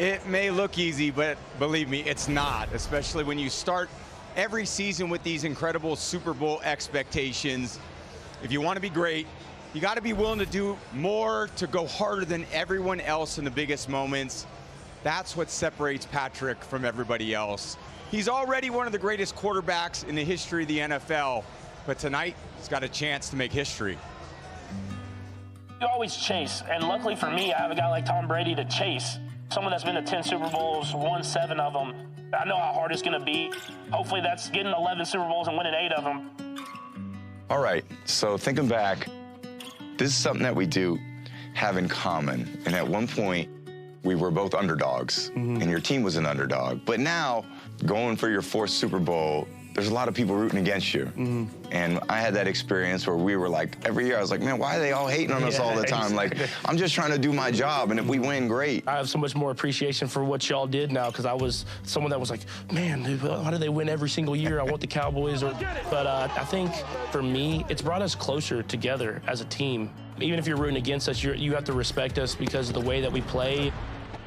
It may look easy, but believe me, it's not, especially when you start every season with these incredible Super Bowl expectations. If you want to be great, you got to be willing to do more, to go harder than everyone else in the biggest moments. That's what separates Patrick from everybody else. He's already one of the greatest quarterbacks in the history of the NFL, but tonight he's got a chance to make history. You always chase, and luckily for me, I have a guy like Tom Brady to chase. Someone that's been to 10 Super Bowls, won 7 of them. I know how hard it's going to be. Hopefully that's getting 11 Super Bowls and winning 8 of them. All right, so thinking back, this is something that we do have in common. And at one point, we were both underdogs, and your team was an underdog. But now, going for your 4th Super Bowl, there's a lot of people rooting against you. And I had that experience where we were like, every year I was like, man, why are they all hating on us all the time? Like, I'm just trying to do my job, and if we win, great. I have so much more appreciation for what y'all did now, because I was someone that was like, man, dude, why do they win every single year? I want the Cowboys. But I think for me, it's brought us closer together as a team. Even if you're rooting against us, you have to respect us because of the way that we play.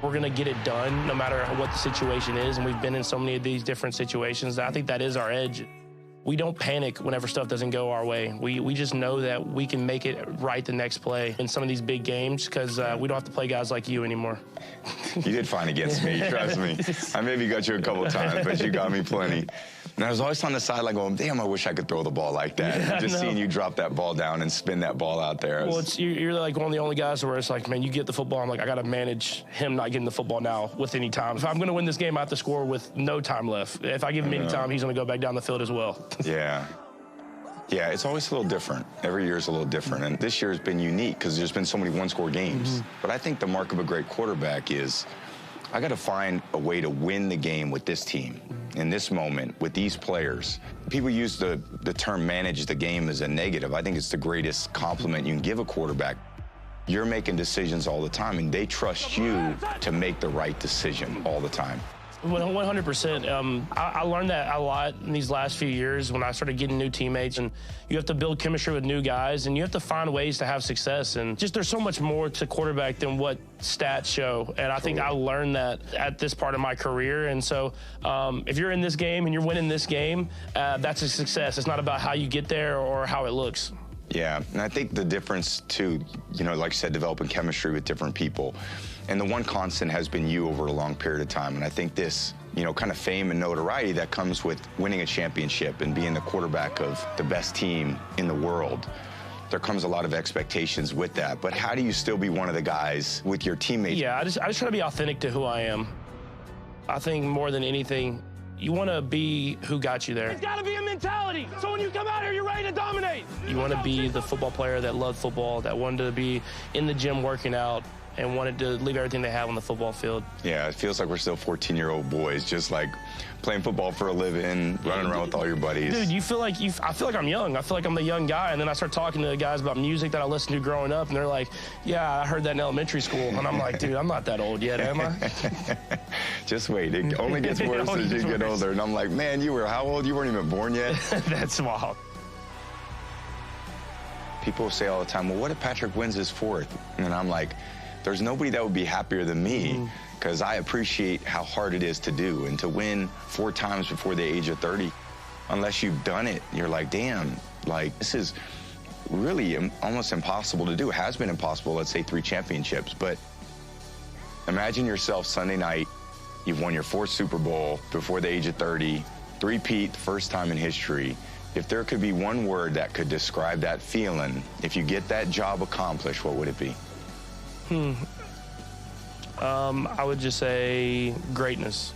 We're going to get it done no matter what the situation is, and we've been in so many of these different situations. I think that is our edge. We don't panic whenever stuff doesn't go our way. We just know that we can make it right the next play in some of these big games because we don't have to play guys like you anymore. You did fine against me, trust me. I maybe got you a couple times, but you got me plenty. And I was always on the sideline going, damn, I wish I could throw the ball like that. Yeah, just seeing you drop that ball down and spin that ball out there. Well, you're like one of the only guys where it's like, man, you get the football. I'm like, I got to manage him not getting the football now with any time. If I'm going to win this game, I have to score with no time left. If I give him any time, he's going to go back down the field as well. Yeah. Yeah, it's always a little different. Every year is a little different. And this year has been unique because there's been so many one-score games. But I think the mark of a great quarterback is I got to find a way to win the game with this team in this moment with these players. People use the term manage the game as a negative. I think it's the greatest compliment you can give a quarterback. You're making decisions all the time, and they trust you to make the right decision all the time. 100%. I learned that a lot in these last few years when I started getting new teammates, and you have to build chemistry with new guys, and you have to find ways to have success. And just there's so much more to quarterback than what stats show. And I think I learned that at this part of my career. And so if you're in this game and you're winning this game, that's a success. It's not about how you get there or how it looks. Yeah, and I think the difference, too, you know, like you said, developing chemistry with different people. And the one constant has been you over a long period of time. And I think this, you know, kind of fame and notoriety that comes with winning a championship and being the quarterback of the best team in the world, there comes a lot of expectations with that. But how do you still be one of the guys with your teammates? Yeah, I just try to be authentic to who I am. I think more than anything, you want to be who got you there. It's got to be a mentality. So when you come out here, you're ready to dominate. You want to be the football player that loved football, that wanted to be in the gym working out, and wanted to leave everything they have on the football field. Yeah, it feels like we're still 14-year-old boys, just like playing football for a living, running around with all your buddies. Dude, I feel like I'm young. I feel like I'm the young guy, and then I start talking to the guys about music that I listened to growing up, and they're like, yeah, I heard that in elementary school. And I'm like, dude, I'm not that old yet, am I? Just wait. It only gets worse as you get older. And I'm like, man, you were how old? You weren't even born yet? That's wild. People say all the time, well, what if Patrick wins his 4th? And I'm like, there's nobody that would be happier than me because I appreciate how hard it is to do. And to win 4 times before the age of 30, unless you've done it, you're like, damn, like this is really almost impossible to do. It has been impossible, let's say 3 championships. But imagine yourself Sunday night, you've won your 4th Super Bowl before the age of 30, three-peat, first time in history. If there could be one word that could describe that feeling, if you get that job accomplished, what would it be? I would just say greatness.